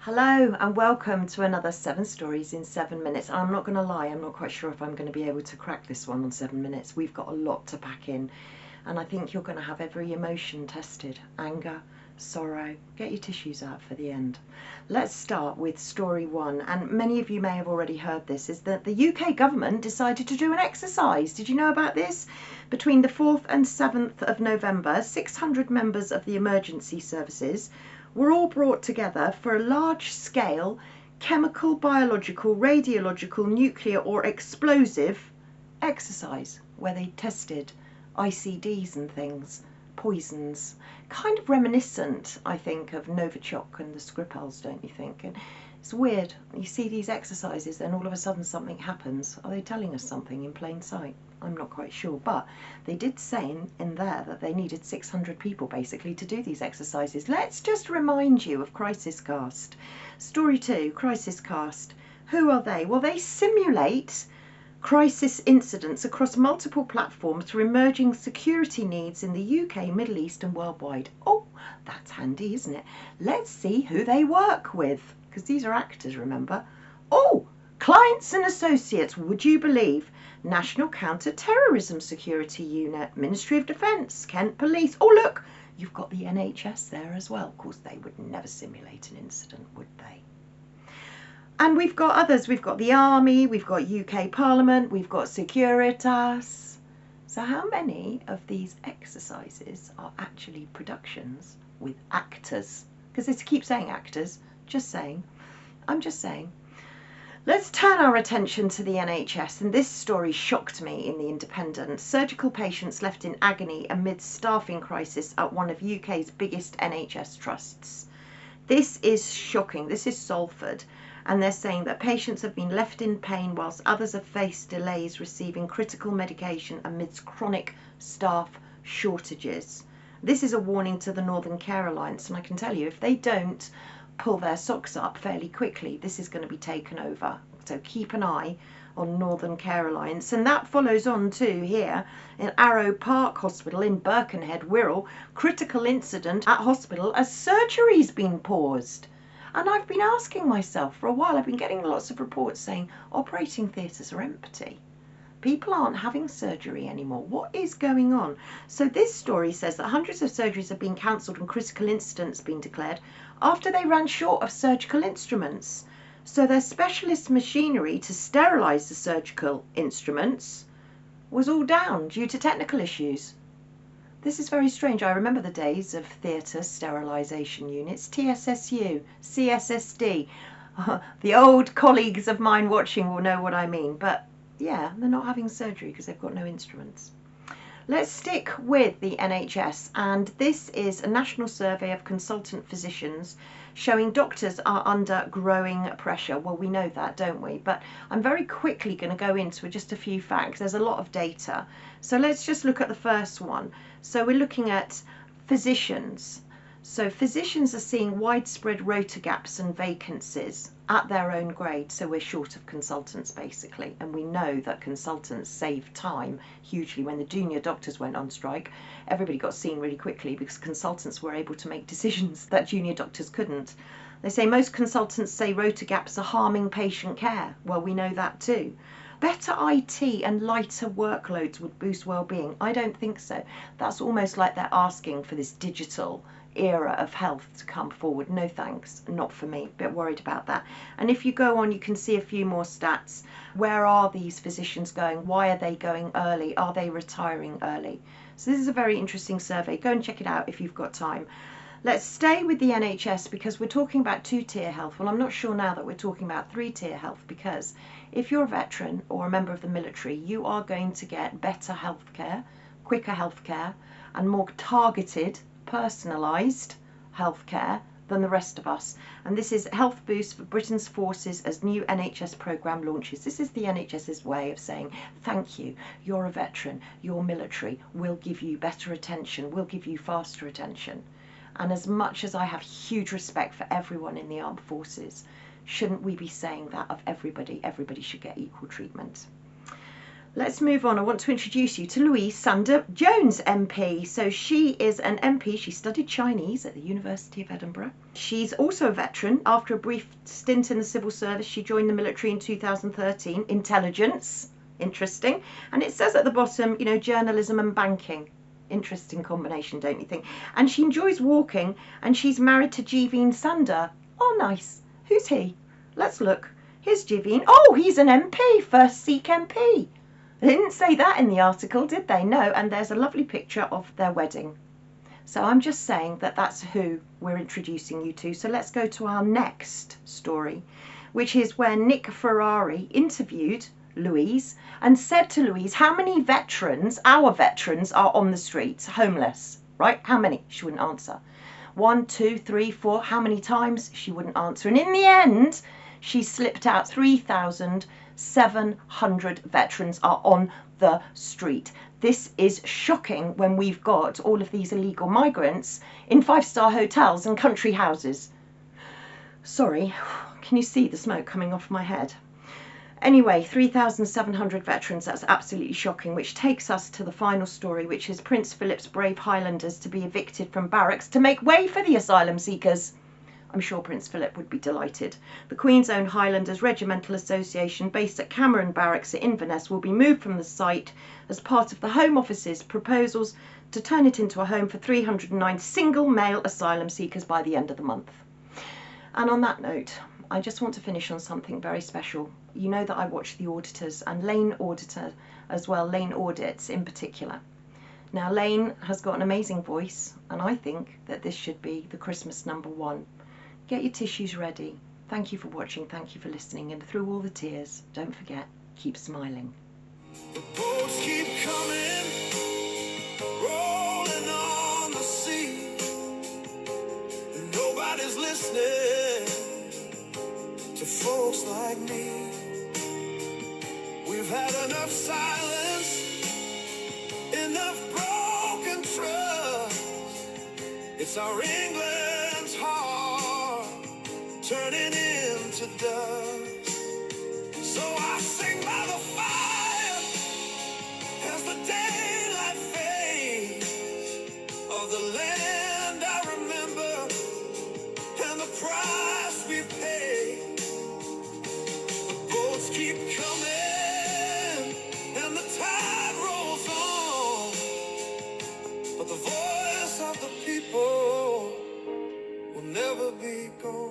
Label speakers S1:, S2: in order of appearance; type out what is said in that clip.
S1: Hello and welcome to another 7 stories in 7 minutes. I'm not going to lie, I'm not quite sure if I'm going to be able to crack this one on 7 minutes. We've got a lot to pack in and I think you're going to have every emotion tested. Anger, sorrow. Get your tissues out for the end. Let's start with story 1, and many of you may have already heard this, is that the UK government decided to do an exercise. Did you know about this? Between the 4th and 7th of November, 600 members of the emergency services were all brought together for a large-scale chemical, biological, radiological, nuclear or explosive exercise where they tested ICDs and things, poisons, kind of reminiscent, I think, of Novichok and the Skripals, don't you think? And it's weird. You see these exercises and all of a sudden something happens. Are they telling us something in plain sight? I'm not quite sure, but they did say in there that they needed 600 people basically to do these exercises. Let's just remind you of Crisis Cast. Story 2, Crisis Cast. Who are they? Well, they simulate crisis incidents across multiple platforms for emerging security needs in the UK, Middle East and worldwide. Oh, that's handy, isn't it? Let's see who they work with, because these are actors, remember. Oh, clients and associates, would you believe? National Counter-Terrorism Security Unit, Ministry of Defence, Kent Police. Oh, look, you've got the NHS there as well. Of course, they would never simulate an incident, would they? And we've got others. We've got the Army, we've got UK Parliament, we've got Securitas. So how many of these exercises are actually productions with actors? Because they keep saying actors. Just saying. I'm just saying. Let's turn our attention to the NHS, and this story shocked me in The Independent. Surgical patients left in agony amid staffing crisis at one of UK's biggest NHS trusts. This is shocking. This is Salford, and they're saying that patients have been left in pain whilst others have faced delays receiving critical medication amidst chronic staff shortages. This is a warning to the Northern Care Alliance, and I can tell you, if they don't pull their socks up fairly quickly, this is going to be taken over. So keep an eye on Northern Care Alliance. And that follows on too here in Arrow Park Hospital in Birkenhead, Wirral. Critical incident at hospital as surgery's been paused. And I've been asking myself for a while, I've been getting lots of reports saying operating theatres are empty. People aren't having surgery anymore. What is going on? So this story says that hundreds of surgeries have been cancelled and critical incidents been declared after they ran short of surgical instruments. So their specialist machinery to sterilise the surgical instruments was all down due to technical issues. This is very strange. I remember the days of theatre sterilisation units, TSSU, CSSD. The old colleagues of mine watching will know what I mean, but yeah, they're not having surgery because they've got no instruments. Let's stick with the NHS, and this is a national survey of consultant physicians showing doctors are under growing pressure. Well, we know that, don't we? But I'm very quickly going to go into just a few facts. There's a lot of data. So let's just look at the first one. So we're looking at physicians. So physicians are seeing widespread rota gaps and vacancies at their own grade. So we're short of consultants basically. And we know that consultants save time hugely. When the junior doctors went on strike, everybody got seen really quickly because consultants were able to make decisions that junior doctors couldn't. They say most consultants say rota gaps are harming patient care. Well, we know that too. Better IT and lighter workloads would boost well-being. I don't think so. That's almost like they're asking for this digital era of health to come forward. No thanks, not for me. A bit worried about that. And if you go on, you can see a few more stats. Where are these physicians going? Why are they going early? Are they retiring early? So this is a very interesting survey. Go and check it out if you've got time. Let's stay with the NHS because we're talking about 2-tier health. Well, I'm not sure now that we're talking about 3-tier health, because if you're a veteran or a member of the military, you are going to get better health care, quicker health care, and more targeted, personalised health care than the rest of us. And this is Health Boost for Britain's Forces as new NHS programme launches. This is the NHS's way of saying, thank you, you're a veteran, you're military, we'll give you better attention, we'll give you faster attention. And as much as I have huge respect for everyone in the armed forces, shouldn't we be saying that of everybody? Everybody should get equal treatment. Let's move on. I want to introduce you to Louise Sanders-Jones MP. So she is an MP. She studied Chinese at the University of Edinburgh. She's also a veteran. After a brief stint in the civil service, she joined the military in 2013. Intelligence, interesting. And it says at the bottom, you know, journalism and banking. Interesting combination, don't you think? And she enjoys walking, and she's married to Jeeveen Sander. Oh, nice. Who's he? Let's look. Here's Jeeveen. Oh, he's an MP, first Sikh MP. They didn't say that in the article, did they? No, and there's a lovely picture of their wedding. So I'm just saying that that's who we're introducing you to. So let's go to our next story, which is where Nick Ferrari interviewed Louise and said to Louise, how many veterans, our veterans, are on the streets, homeless, right? How many? She wouldn't answer. 1, 2, 3, 4, how many times? She wouldn't answer. And in the end, she slipped out 3,700 veterans are on the street. This is shocking when we've got all of these illegal migrants in 5-star hotels and country houses. Sorry, can you see the smoke coming off my head? Anyway, 3,700 veterans, that's absolutely shocking, which takes us to the final story, which is Prince Philip's brave Highlanders to be evicted from barracks to make way for the asylum seekers. I'm sure Prince Philip would be delighted. The Queen's Own Highlanders Regimental Association, based at Cameron Barracks at Inverness, will be moved from the site as part of the Home Office's proposals to turn it into a home for 309 single male asylum seekers by the end of the month. And on that note, I just want to finish on something very special. You know that I watch The Auditors and Lane Auditor as well, Lane Audits in particular. Now, Lane has got an amazing voice, and I think that this should be the Christmas #1. Get your tissues ready. Thank you for watching, thank you for listening, and through all the tears, don't forget, keep smiling.
S2: The boats keep coming, rolling on the sea. Nobody's listening to folks like me. We've had enough silence, enough broken trust. It's our England's heart turning into dust. So I sing by the fire as the daylight fades of the land I remember and the price we've paid. The boats keep coming and the tide rolls on, but the voice of the people will never be gone.